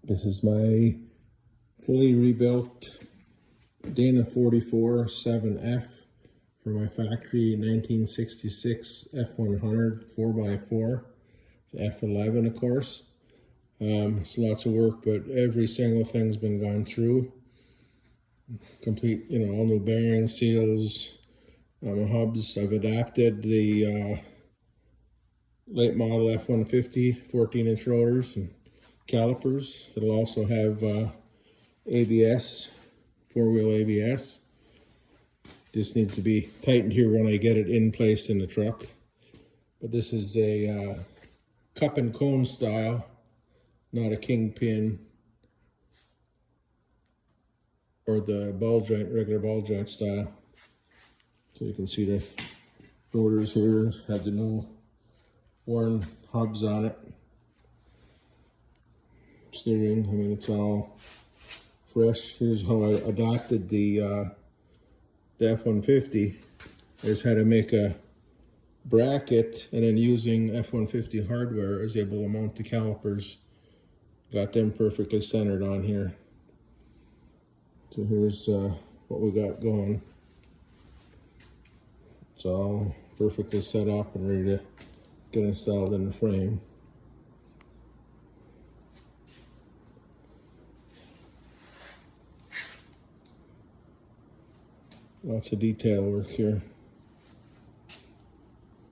This is my fully rebuilt Dana 44-7F for my factory 1966 F100 4x4. It's F11, of course. It's lots of work, but every single thing's been gone through. Complete, all new bearings, seals, hubs. I've adapted the late model F150 14-inch rotors and calipers. It'll also have ABS, four-wheel ABS. This needs to be tightened here when I get it in place in the truck. But this is a cup and cone style, not a kingpin or the ball joint, regular ball joint style. So you can see the rotors here have the new worn hubs on it. Steering, it's all fresh. Here's how I adopted the F150. I just had to make a bracket, and then using F150 hardware, I was able to mount the calipers. Got them perfectly centered on here. So here's what we got going. It's all perfectly set up and ready to get installed in the frame. Lots of detail work here.